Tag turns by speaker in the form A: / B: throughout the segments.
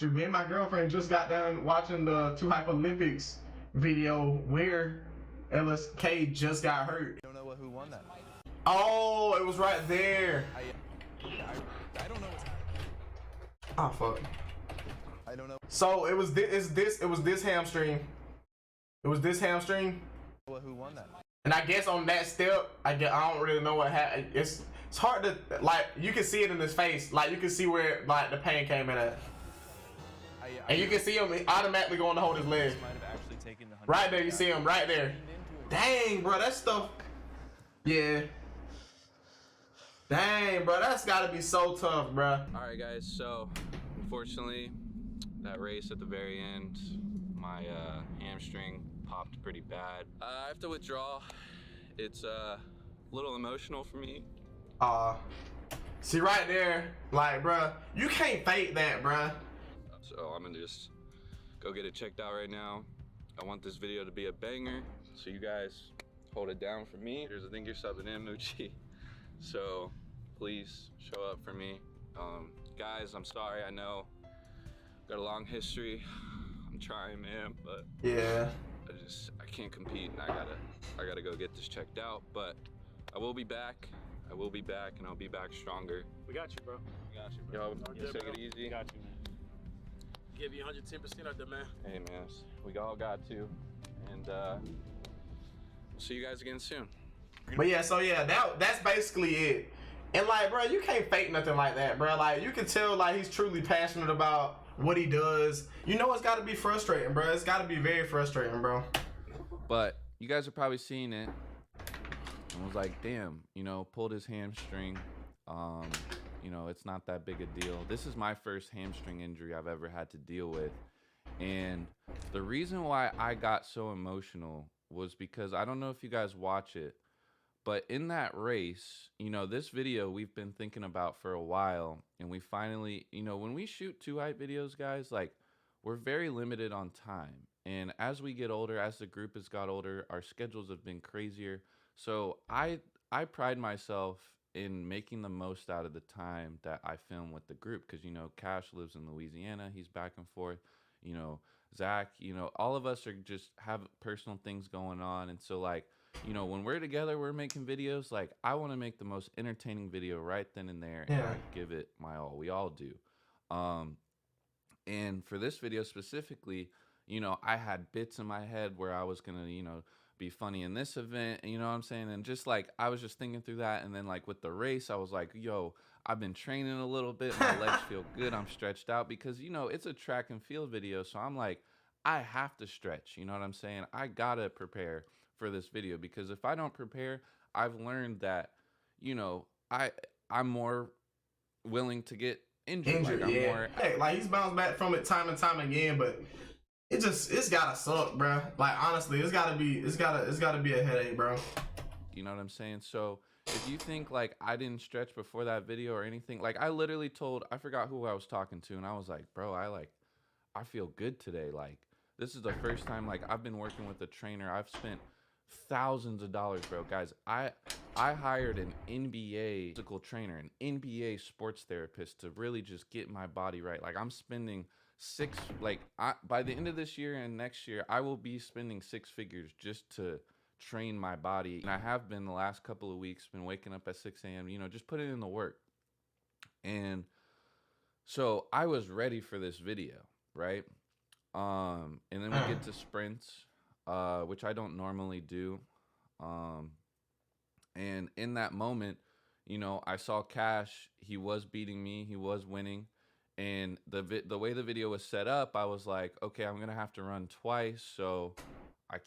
A: Shoot, me and my girlfriend just got done watching the Two Hype Olympics video where LSK just got hurt.
B: I don't know who won that.
A: Oh, it was right there.
B: I don't know what's happening.
A: Oh fuck.
B: I don't know
A: So it was this hamstring. It was this hamstring.
B: who won that.
A: And I guess on that step, I don't really know what happened. It's hard to, like, you can see it in his face. Like, you can see where, like, the pain came in at. And you can see him automatically going to hold his leg. Right there, you see him right there. Dang, bro, that stuff. Yeah. Dang, bro, that's gotta be so tough, bro.
C: All right, guys, so unfortunately, that race at the very end, my hamstring popped pretty bad. I have to withdraw. It's a little emotional for me.
A: See right there, like, bro, you can't fake that, bro.
C: So I'm gonna just go get it checked out right now. I want this video to be a banger, so you guys hold it down for me. I think you're subbing in, Moochie. So please show up for me. Guys, I'm sorry, I know. Got a long history. I'm trying, man, but
A: yeah,
C: I can't compete, and I gotta go get this checked out. But I will be back. I will be back, and I'll be back stronger.
D: We got you, bro.
C: We got you, bro. Yo, take it easy.
D: We got you, man. Give you 110% out there, man.
C: Hey, man, we all got to, and we'll see you guys again soon.
A: But yeah, so yeah, that's basically it. And like, bro, you can't fake nothing like that, bro. Like, you can tell, like, he's truly passionate about what he does. You know, it's got to be frustrating, bro. It's got to be very frustrating, bro.
C: But you guys are probably seeing it and was like, damn, you know, pulled his hamstring. You know, it's not that big a deal. This is my first hamstring injury I've ever had to deal with. And the reason why I got so emotional was because, I don't know if you guys watch it, but in that race, you know, this video we've been thinking about for a while, and we finally, you know, when we shoot Two Hype videos, guys, like, we're very limited on time. And as we get older, as the group has got older, our schedules have been crazier. So I pride myself in making the most out of the time that I film with the group, because, you know, Cash lives in Louisiana, he's back and forth, you know, Zach, you know, all of us are just have personal things going on. And so, like, you know, when we're together, we're making videos, like, I want to make the most entertaining video right then and there, and like, give it my all. We all do. And for this video specifically, you know, I had bits in my head where I was gonna, you know, be funny in this event, you know what I'm saying? And just like, I was just thinking through that. And then, like, with the race, I was like, yo, I've been training a little bit, my legs feel good, I'm stretched out, because, you know, it's a track and field video. So I'm like, I have to stretch, you know what I'm saying? I gotta prepare for this video, because if I don't prepare, I've learned that, you know, I'm more willing to get injured. Like, I'm more,
A: hey, like, he's bounced back from it time and time again, but it's gotta suck, bro. Like, honestly, it's gotta be a headache, bro.
C: You know what I'm saying? So if you think, like, I didn't stretch before that video or anything, like, I literally told, I forgot who I was talking to, and I was like, bro, I feel good today. Like, this is the first time, like, I've been working with a trainer. I've spent thousands of dollars, bro. Guys, I hired an NBA physical trainer, an NBA sports therapist, to really just get my body right. Like, I'm spending by the end of this year and next year, I will be spending 6 figures just to train my body. And I have been the last couple of weeks, been waking up at 6 a.m., you know, just putting in the work. And so I was ready for this video, right? And then we get to sprints, which I don't normally do. And in that moment, you know, I saw Cash, he was beating me, he was winning. And the way the video was set up, I was like, okay, I'm gonna have to run twice, so I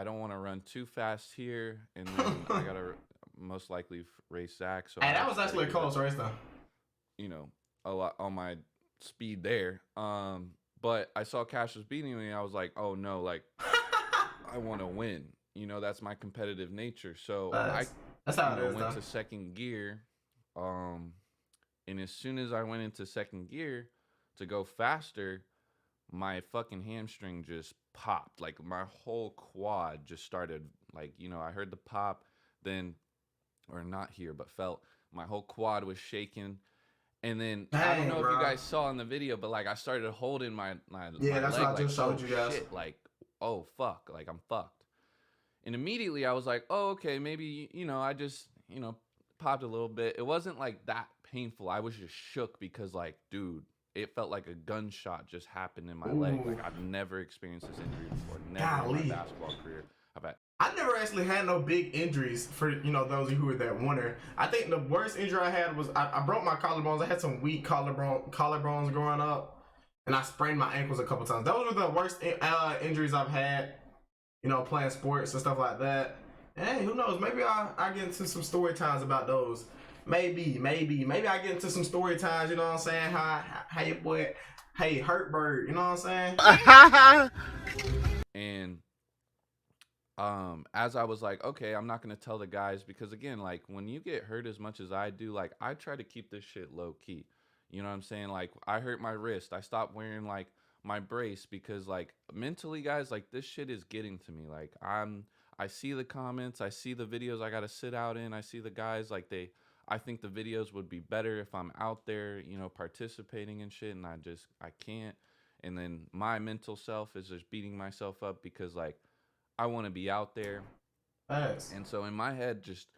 C: don't want to run too fast here, and then I gotta most likely race Zach. So
A: hey, that was actually a close race, though.
C: You know, a lot on my speed there. But I saw Cash was beating me, and I was like, oh no, like, I want to win. You know, that's my competitive nature. So
A: that's how it is,
C: went to second gear. And as soon as I went into second gear to go faster, my fucking hamstring just popped. Like, my whole quad just started, like, you know, I heard the pop, then, or not here, but felt my whole quad was shaking. And then I don't
A: Dang,
C: know if
A: bro.
C: you guys saw in the video, but like I started holding my
A: Yeah,
C: my
A: that's
C: leg
A: what I
C: like,
A: just showed
C: oh
A: you guys.
C: shit, like, oh fuck, like I'm fucked. And immediately I was like, oh, okay, maybe, I just, popped a little bit. It wasn't like that painful. I was just shook because like, dude, it felt like a gunshot just happened in my leg.
A: Ooh.
C: Like I've never experienced this injury before. Never in
A: Golly.
C: my basketball career. I've had
A: I never actually had no big injuries for those of you who were that wonder. I think the worst injury I had was I broke my collarbones. I had some weak collarbones growing up, and I sprained my ankles a couple times. Those were the worst injuries I've had. Playing sports and stuff like that. Hey, who knows? Maybe I get into some story times about those. Maybe I get into some story times. You know what I'm saying? How your boy, hey, Hurt Bird. You know what I'm saying?
C: And as I was like, okay, I'm not gonna tell the guys because again, like when you get hurt as much as I do, like I try to keep this shit low key. You know what I'm saying? Like I hurt my wrist. I stopped wearing like my brace because like mentally, guys, like this shit is getting to me. Like I see the comments, I see the videos I gotta sit out in, I see the guys like I think the videos would be better if I'm out there, participating and shit, and I can't. And then my mental self is just beating myself up because like I want to be out there.
A: Nice.
C: And so in my head, just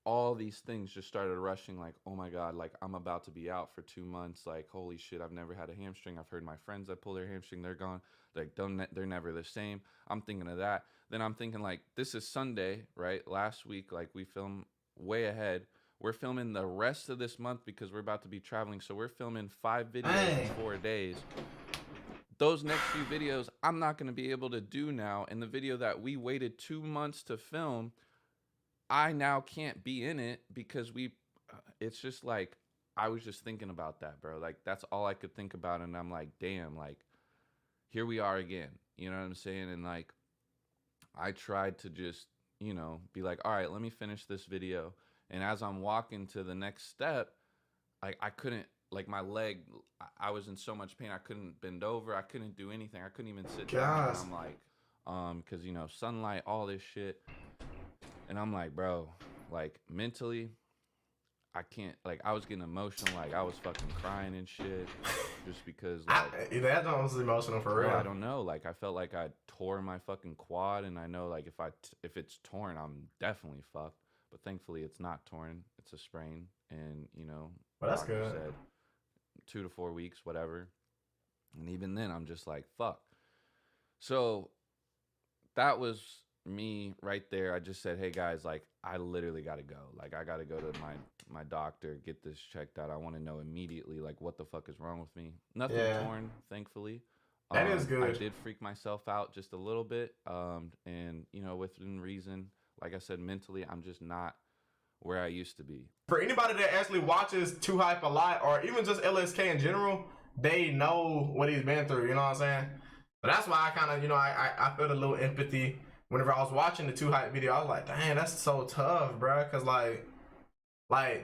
C: all these things just started rushing like, oh my God, like I'm about to be out for 2 months. Like, holy shit, I've never had a hamstring. I've heard my friends that pull their hamstring, they're gone. Like, they're never the same. I'm thinking of that. Then I'm thinking like, this is Sunday, right? Last week, like we filmed way ahead. We're filming the rest of this month because we're about to be traveling. So we're filming 5 videos in 4 days. Those next few videos, I'm not going to be able to do now. And the video that we waited 2 months to film, I now can't be in it because it's just like, I was just thinking about that, bro. Like, that's all I could think about. And I'm like, damn, like, here we are again. You know what I'm saying? And like, I tried to just, be like, all right, let me finish this video. And as I'm walking to the next step, I couldn't, like my leg, I was in so much pain. I couldn't bend over. I couldn't do anything. I couldn't even sit down. And I'm like, cause sunlight, all this shit. And I'm like, bro, like mentally, I can't, like I was getting emotional. Like I was fucking crying and shit just because like.
A: That was emotional for real.
C: I don't know. Like I felt like I tore my fucking quad, and I know like if it's torn, I'm definitely fucked. But thankfully it's not torn. It's a sprain. And
A: well, that's
C: doctor
A: good.
C: said 2 to 4 weeks, whatever. And even then, I'm just like, fuck. So that was me right there. I just said, hey guys, like I literally got to go. Like I got to go to my doctor, get this checked out. I want to know immediately, like what the fuck is wrong with me. Nothing torn, thankfully.
A: That is good.
C: I did freak myself out just a little bit. And within reason, like I said, mentally, I'm just not where I used to be.
A: For anybody that actually watches Too Hype a lot, or even just LSK in general, they know what he's been through. You know what I'm saying? But that's why I kind of, I felt a little empathy whenever I was watching the Too Hype video. I was like, dang, that's so tough, bro. Cause like,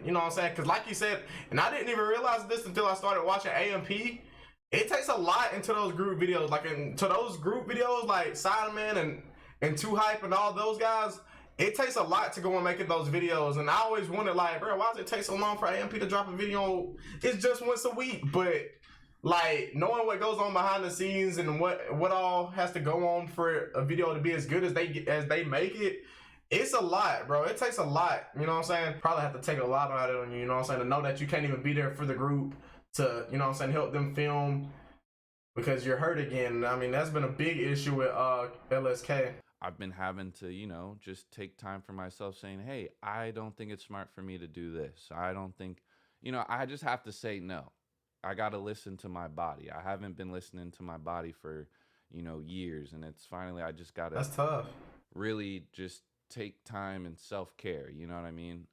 A: you know what I'm saying? Cause like you said, and I didn't even realize this until I started watching AMP. It takes a lot into those group videos, like into those group videos, like Sideman and Too Hype and all those guys. It takes a lot to go and make those videos, and I always wondered, like, bro, why does it take so long for AMP to drop a video? It's just once a week, but like knowing what goes on behind the scenes and what all has to go on for a video to be as good as they make it, it's a lot, bro. It takes a lot. You know what I'm saying? Probably have to take a lot out of it on you. You know what I'm saying? To know that you can't even be there for the group to, you know what I'm saying, help them film because you're hurt again. I mean, that's been a big issue with LSK.
C: I've been having to, just take time for myself saying, hey, I don't think it's smart for me to do this. I don't think, I just have to say no. I got to listen to my body. I haven't been listening to my body for, years. And it's finally, I just got to.
A: That's tough.
C: Really just take time and self-care, you know what I mean?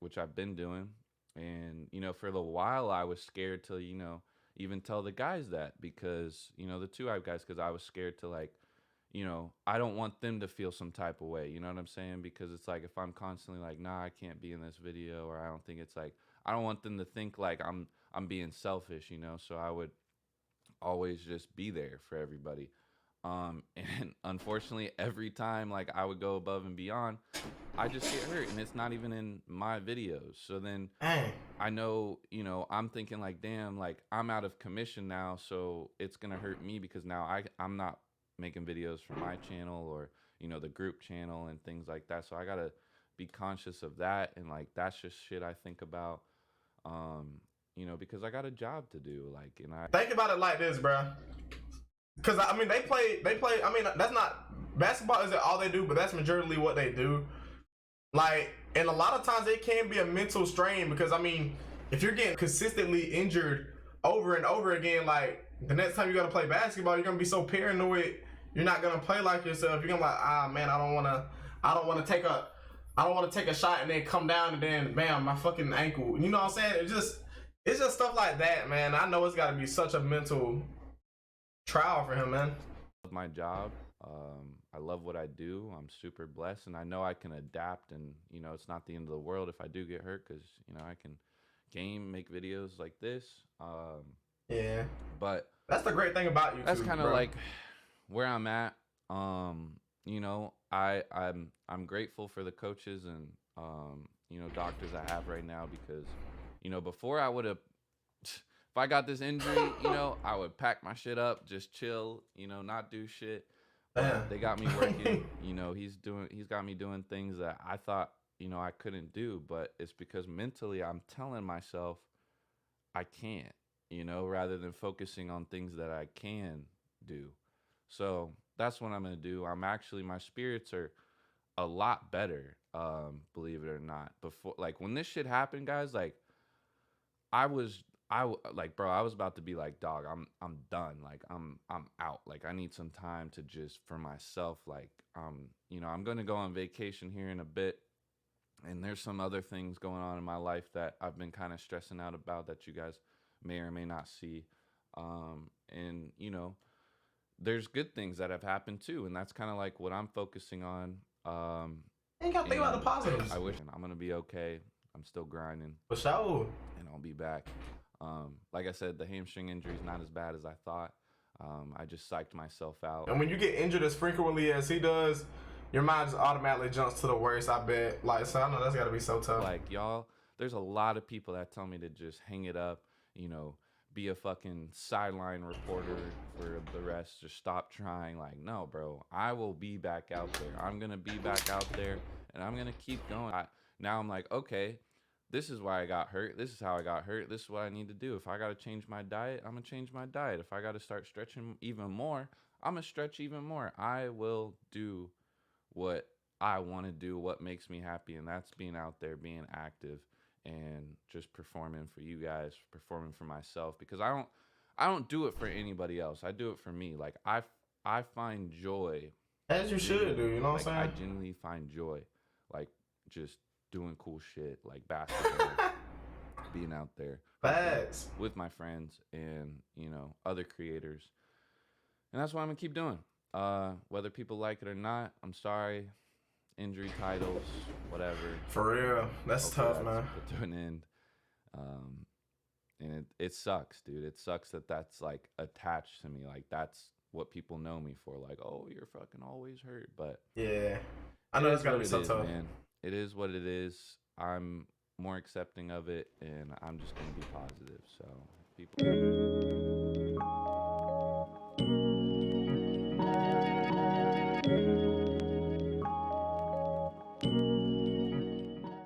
C: Which I've been doing. And, for a little while, I was scared to, even tell the guys that because, the Too Hype guys, because I was scared to like, I don't want them to feel some type of way, you know what I'm saying? Because it's like, if I'm constantly like, nah, I can't be in this video, or I don't think it's like, I don't want them to think like I'm being selfish, so I would always just be there for everybody. And unfortunately, every time like I would go above and beyond, I just get hurt, and it's not even in my videos. So then I know, you know, I'm thinking like, damn, like I'm out of commission now, so it's gonna hurt me because now I'm not making videos for my channel or, you know, the group channel and things like that. So I gotta be conscious of that, and like that's just shit I think about. You know, because I got a job to do, like, and I
A: Think about it like this, bro. Because I mean, they play. I mean, that's not basketball. Isn't all they do, but that's majorly what they do. Like, and a lot of times it can be a mental strain because I mean, if you're getting consistently injured over and over again, like the next time you gotta play basketball, you're gonna be so paranoid. You're not gonna play like yourself. You're gonna be like, ah man, I don't wanna take a shot and then come down and then bam, my fucking ankle. You know what I'm saying? It's just stuff like that, man. I know it's gotta be such a mental trial for him, man.
C: love my job. I love what I do. I'm super blessed, and I know I can adapt. And you know, it's not the end of the world if I do get hurt, because you know I can game, make videos like this.
A: Yeah,
C: But
A: that's the great thing about YouTube.
C: that's kind of like where I'm at. You know, I'm grateful for the coaches and you know, doctors I have right now, because you know, before I would have, if I got this injury, you know, I would pack my shit up, just chill, you know, not do shit. They got me working. You know, he's got me doing things that I thought, you know, I couldn't do, but it's because mentally I'm telling myself I can't, you know, rather than focusing on things that I can do. So that's what I'm gonna do. My spirits are a lot better, believe it or not. Before, like when this shit happened, guys, like like, bro, I was about to be like, dog, I'm done. Like I'm out. Like I need some time to just for myself. Like you know, I'm gonna go on vacation here in a bit, and there's some other things going on in my life that I've been kind of stressing out about that you guys may or may not see. And you know, there's good things that have happened too, and that's kind of like what I'm focusing on.
A: You gotta think about the positives.
C: I wish I'm gonna be okay. I'm still grinding.
A: For sure.
C: And I'll be back. Like I said, the hamstring injury is not as bad as I thought. I just psyched myself out.
A: And when you get injured as frequently as he does, your mind just automatically jumps to the worst, I bet. Like, so I know that's gotta be so tough.
C: Like, y'all, there's a lot of people that tell me to just hang it up, you know, be a fucking sideline reporter for the rest, just stop trying. Like, no, bro, I will be back out there. I'm gonna be back out there, and I'm gonna keep going. Now I'm like, okay, this is why I got hurt. This is how I got hurt. This is what I need to do. If I got to change my diet, I'm going to change my diet. If I got to start stretching even more, I'm going to stretch even more. I will do what I want to do, what makes me happy, and that's being out there, being active, and just performing for you guys, performing for myself, because I don't do it for anybody else. I do it for me. Like I find joy.
A: As you should do, you know what I'm saying?
C: I genuinely find joy, like just doing cool shit like basketball, being out there with my friends and, you know, other creators. And that's what I'm gonna keep doing. Whether people like it or not, I'm sorry. Injury titles, whatever.
A: For real. That's tough, man.
C: Put to an end. And it sucks, dude. It sucks that that's like attached to me. Like that's what people know me for. Like, oh, you're fucking always hurt. But
A: yeah, I know it's gotta be so tough,
C: man. It is what it is. I'm more accepting of it, and I'm just gonna be positive. So people.